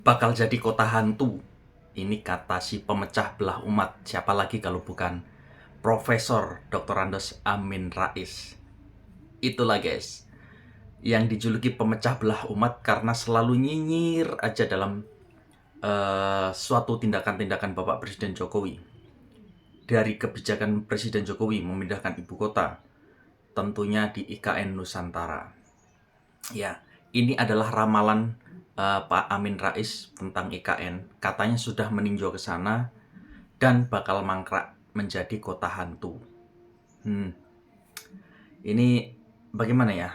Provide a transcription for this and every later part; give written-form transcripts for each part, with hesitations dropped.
bakal jadi kota hantu. Ini kata si pemecah belah umat, siapa lagi kalau bukan Profesor Dr. Andos Amin Rais. Itulah guys, yang dijuluki pemecah belah umat karena selalu nyinyir aja dalam suatu tindakan-tindakan Bapak Presiden Jokowi. Dari kebijakan Presiden Jokowi memindahkan ibu kota, tentunya di IKN Nusantara. Ya, ini adalah ramalan Pak Amin Rais tentang IKN. Katanya sudah meninjau ke sana dan bakal mangkrak menjadi kota hantu. Ini bagaimana ya?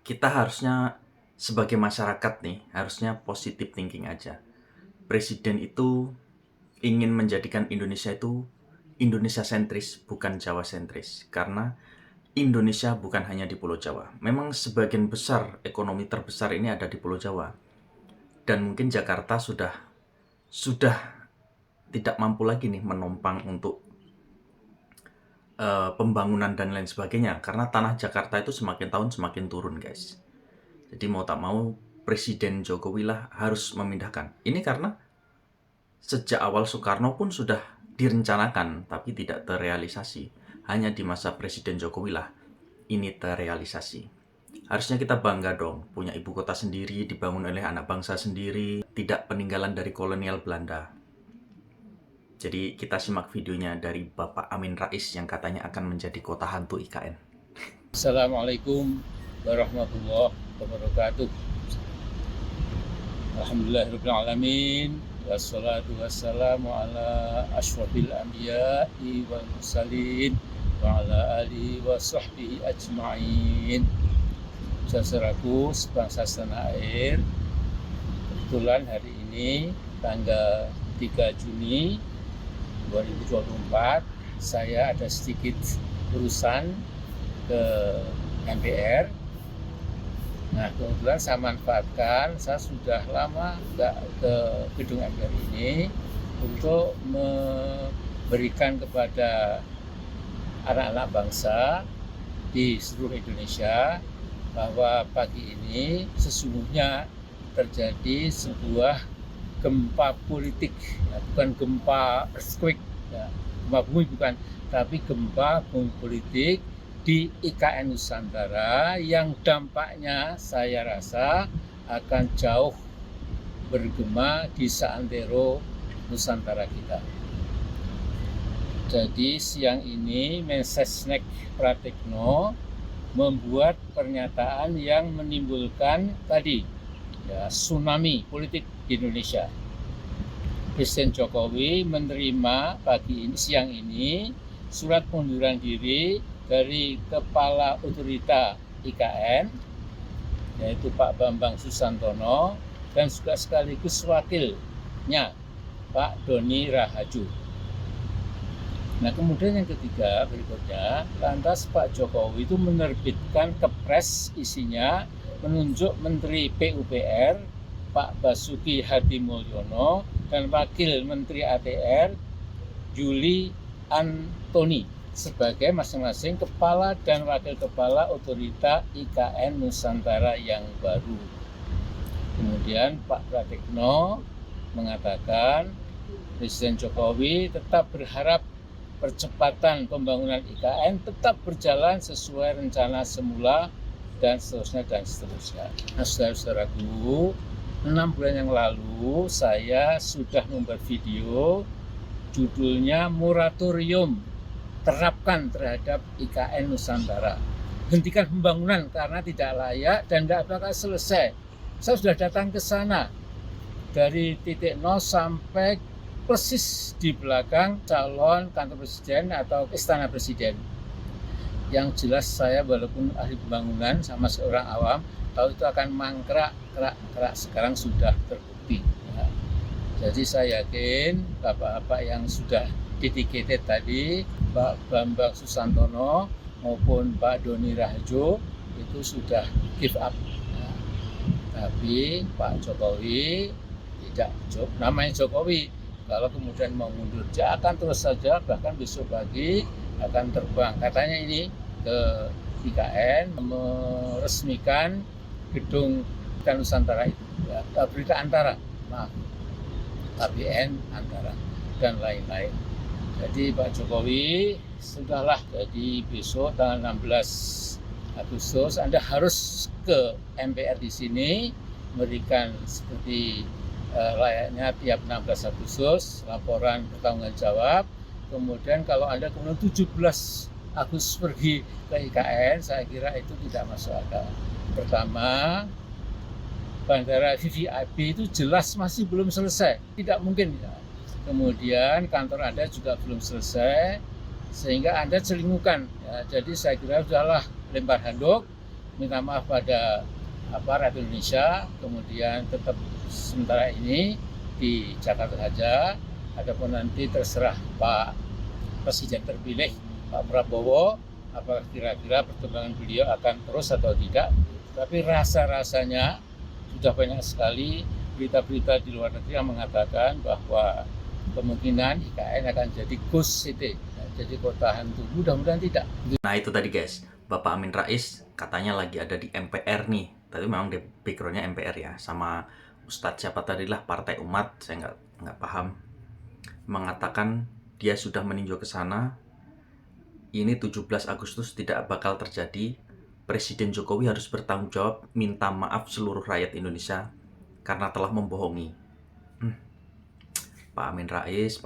Kita harusnya sebagai masyarakat nih, harusnya positive thinking aja. Presiden itu ingin menjadikan Indonesia itu Indonesia sentris, bukan Jawa sentris. Karena Indonesia bukan hanya di Pulau Jawa. Memang sebagian besar ekonomi terbesar ini ada di Pulau Jawa. Dan mungkin Jakarta sudah tidak mampu lagi nih menopang untuk pembangunan dan lain sebagainya. Karena tanah Jakarta itu semakin tahun semakin turun guys. Jadi mau tak mau Presiden Jokowi lah harus memindahkan. Ini karena sejak awal Soekarno pun sudah direncanakan tapi tidak terrealisasi. Hanya di masa Presiden Jokowi lah ini terrealisasi. Harusnya kita bangga dong punya ibu kota sendiri, dibangun oleh anak bangsa sendiri, tidak peninggalan dari kolonial Belanda. Jadi kita simak videonya dari Bapak Amin Rais yang katanya akan menjadi kota hantu IKN. Assalamualaikum warahmatullahi wabarakatuh. Alhamdulillahirrahmanirrahim. Wassalatu wassalamu ala ashrafil anbiya'i wal mursalin wa ala alihi wa sahbihi ajma'in. Saudaraku sebangsa setanah air, kebetulan hari ini tanggal 3 Juni 2024 saya ada sedikit urusan ke MPR. Nah, kebetulan saya manfaatkan, saya sudah lama nggak ke gedung MPR ini untuk memberikan kepada anak-anak bangsa di seluruh Indonesia bahwa pagi ini sesungguhnya terjadi sebuah gempa politik, ya, bukan gempa earthquake, ya, gempa bumi bukan, tapi gempa bumi politik di IKN Nusantara yang dampaknya saya rasa akan jauh bergema di seantero Nusantara kita. Jadi siang ini Mensesnek Pratikno membuat pernyataan yang menimbulkan tadi ya, tsunami politik di Indonesia. Presiden Jokowi menerima siang ini surat pengunduran diri dari Kepala Otorita IKN, yaitu Pak Bambang Susantono, dan juga sekaligus wakilnya Pak Doni Rahayu. Nah, kemudian yang ketiga berikutnya, lantas Pak Jokowi itu menerbitkan kepres, isinya menunjuk Menteri PUPR Pak Basuki Hadimulyono dan Wakil Menteri ATR Juli Antoni sebagai masing-masing kepala dan wakil kepala otorita IKN Nusantara yang baru. Kemudian Pak Pratikno mengatakan Presiden Jokowi tetap berharap percepatan pembangunan IKN tetap berjalan sesuai rencana semula dan seterusnya dan seterusnya. Nah, saudara-saudaraku, 6 bulan yang lalu saya sudah membuat video judulnya Moratorium terapkan terhadap IKN Nusantara. Hentikan pembangunan karena tidak layak dan tidak bakal selesai. Saya sudah datang ke sana dari titik 0 sampai persis di belakang calon kantor presiden atau istana presiden. Yang jelas saya walaupun ahli pembangunan sama seorang awam, tahu itu akan mangkrak, kerak sekarang sudah terbukti. Ya. Jadi saya yakin bapak-bapak yang sudah dedicated tadi, Pak Bambang Susantono maupun Pak Doni Rahayu itu sudah give up. Ya. Tapi Pak Jokowi tidak, namanya Jokowi, kalau kemudian mau mundur, dia akan terus saja, bahkan besok pagi akan terbang. Katanya ini ke IKN meresmikan gedung IKN Nusantara itu. ya, berita antara, maaf, KBN antara dan lain-lain. Jadi Pak Jokowi sudahlah, jadi besok tanggal 16 Agustus Anda harus ke MPR di sini memberikan seperti layaknya tiap 16 Agustus laporan pertanggung jawab. Kemudian kalau Anda kemudian 17 Agustus pergi ke IKN, saya kira itu tidak masuk akal. Pertama, bandara VVIP itu jelas masih belum selesai, tidak mungkin. Ya. Kemudian kantor Anda juga belum selesai, sehingga Anda celingukan. Ya, jadi saya kira sudahlah, lempar handuk, minta maaf pada rakyat Indonesia, kemudian tetap sementara ini di Jakarta saja. Adapun nanti terserah Pak Presiden terpilih, Pak Prabowo, apakah kira-kira perkembangan beliau akan terus atau tidak. Tapi rasa-rasanya sudah banyak sekali berita-berita di luar negeri yang mengatakan bahwa kemungkinan IKN akan jadi ghost city, jadi kota hantu. Mudah-mudahan tidak. Nah itu tadi guys, Bapak Amin Rais katanya lagi ada di MPR nih. Tapi memang di backgroundnya MPR ya, sama Ustadz siapa tadilah Partai Umat, saya nggak paham, mengatakan dia sudah meninjau ke sana. Ini 17 Agustus tidak bakal terjadi. Presiden Jokowi harus bertanggung jawab, minta maaf seluruh rakyat Indonesia karena telah membohongi. Pak Amin Rais.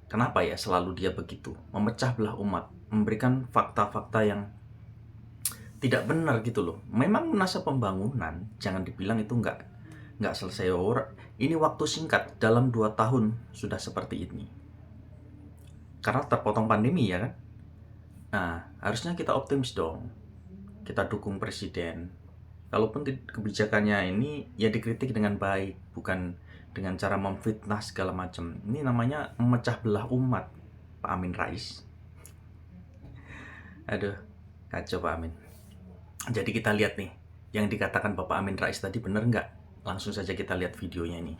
Kenapa ya selalu dia begitu? Memecah belah umat, memberikan fakta-fakta yang tidak benar gitu loh. Memang masa pembangunan, jangan dibilang itu nggak selesai. Ini waktu singkat, dalam 2 tahun sudah seperti ini. Karena terpotong pandemi ya kan. Nah, harusnya kita optimis dong. Kita dukung presiden. Kalaupun kebijakannya ini ya dikritik dengan baik, bukan dengan cara memfitnah segala macam. Ini namanya memecah belah umat, Pak Amin Rais. Aduh, kacau Pak Amin. Jadi kita lihat nih, yang dikatakan Bapak Amin Rais tadi benar nggak? Langsung saja kita lihat videonya ini.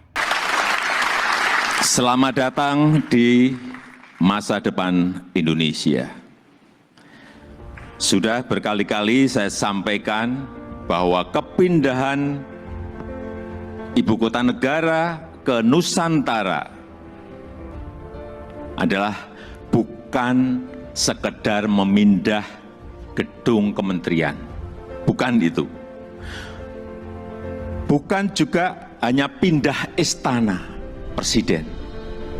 Selamat datang di masa depan Indonesia. Sudah berkali-kali saya sampaikan bahwa kepindahan ibu kota negara ke Nusantara adalah bukan sekedar memindah gedung kementerian. Bukan itu. Bukan juga hanya pindah istana presiden.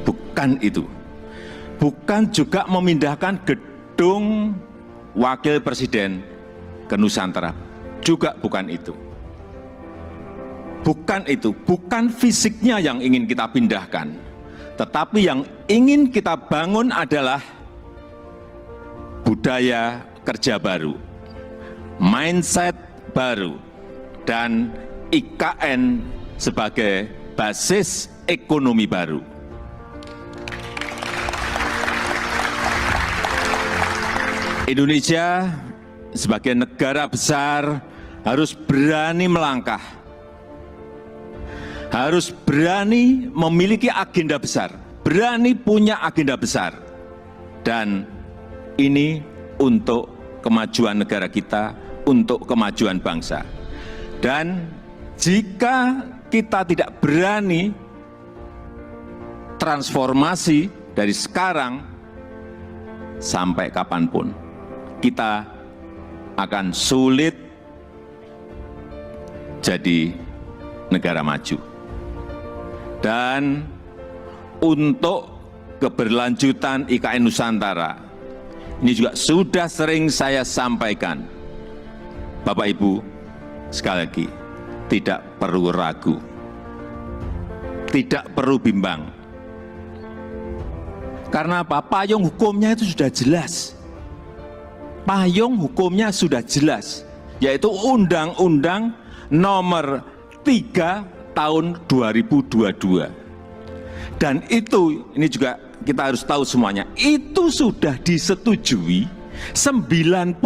Bukan itu. Bukan juga memindahkan gedung wakil presiden ke Nusantara. Juga bukan itu. Bukan itu, bukan fisiknya yang ingin kita pindahkan, tetapi yang ingin kita bangun adalah budaya kerja baru, mindset baru, dan IKN sebagai basis ekonomi baru. Indonesia sebagai negara besar harus berani melangkah, harus berani memiliki agenda besar, berani punya agenda besar. Dan ini untuk kemajuan negara kita, untuk kemajuan bangsa. Dan jika kita tidak berani transformasi dari sekarang sampai kapanpun, kita akan sulit jadi negara maju. Dan untuk keberlanjutan IKN Nusantara, ini juga sudah sering saya sampaikan. Bapak Ibu, sekali lagi, tidak perlu ragu, tidak perlu bimbang. Karena apa? Payung hukumnya itu sudah jelas. Payung hukumnya sudah jelas, yaitu Undang-Undang Nomor 3 tahun 2022. Dan itu, ini juga kita harus tahu semuanya, itu sudah disetujui 93%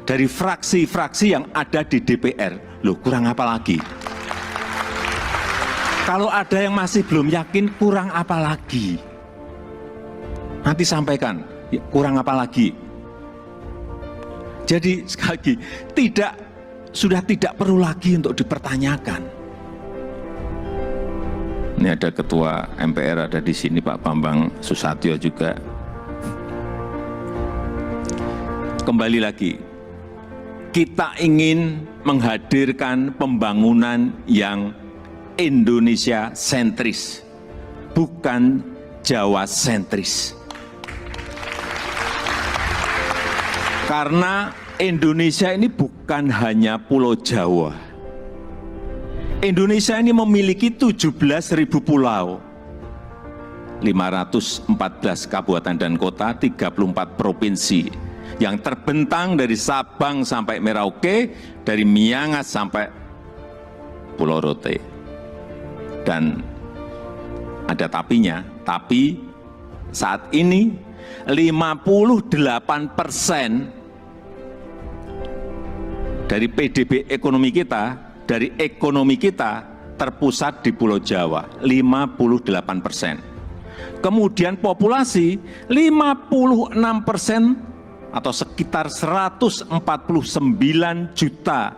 dari fraksi-fraksi yang ada di DPR. Loh, kurang apa lagi? Kalau ada yang masih belum yakin, kurang apa lagi? Nanti sampaikan, kurang apa lagi? Jadi sekali lagi, tidak sudah tidak perlu lagi untuk dipertanyakan. Ini ada ketua MPR ada di sini, Pak Bambang Susatyo juga. Kembali lagi, kita ingin menghadirkan pembangunan yang Indonesia sentris, bukan Jawa sentris. Karena Indonesia ini bukan hanya Pulau Jawa. Indonesia ini memiliki 17.000 pulau, 514 kabupaten dan kota, 34 provinsi yang terbentang dari Sabang sampai Merauke, dari Miangas sampai Pulau Rote. Dan ada tapinya, tapi saat ini 58% dari PDB ekonomi kita, dari ekonomi kita terpusat di Pulau Jawa, 58%. Kemudian populasi 56% atau sekitar 149 juta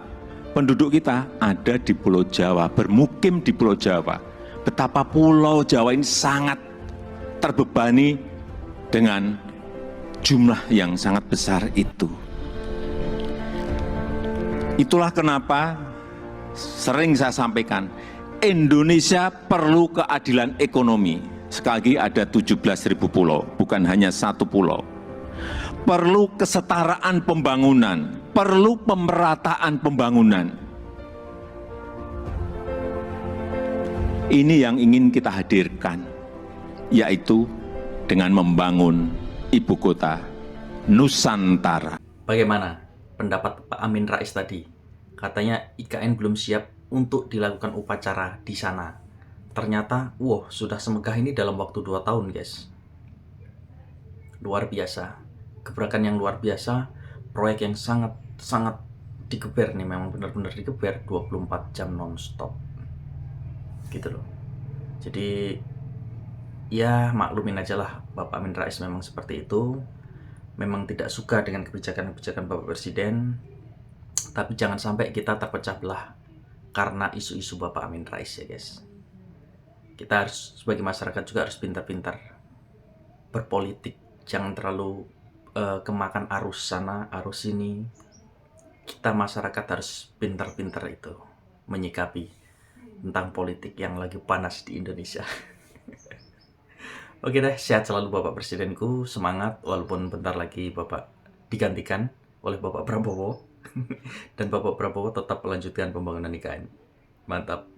penduduk kita ada di Pulau Jawa, bermukim di Pulau Jawa. Betapa Pulau Jawa ini sangat terbebani dengan jumlah yang sangat besar itu. Itulah kenapa sering saya sampaikan, Indonesia perlu keadilan ekonomi. Sekali lagi ada 17.000 pulau, bukan hanya satu pulau. Perlu kesetaraan pembangunan, perlu pemerataan pembangunan. Ini yang ingin kita hadirkan, yaitu dengan membangun ibu kota Nusantara. Bagaimana pendapat Pak Amin Rais tadi? Katanya IKN belum siap untuk dilakukan upacara di sana. Ternyata, sudah semegah ini dalam waktu 2 tahun, guys. Luar biasa. Gebrakan yang luar biasa, proyek yang sangat digeber nih, memang benar-benar digeber 24 jam non-stop. Gitu loh. Jadi, ya maklumin aja lah, Bapak Amin Rais memang seperti itu. Memang tidak suka dengan kebijakan-kebijakan Bapak Presiden, tapi jangan sampai kita terpecah belah karena isu-isu Bapak Amin Rais ya guys. Kita harus sebagai masyarakat juga harus pintar-pintar berpolitik, jangan terlalu kemakan arus sana, arus sini. Kita masyarakat harus pintar-pintar itu menyikapi tentang politik yang lagi panas di Indonesia. Oke deh, sehat selalu Bapak Presidenku, semangat walaupun bentar lagi Bapak digantikan oleh Bapak Prabowo dan Bapak Prabowo tetap melanjutkan pembangunan IKN. Mantap.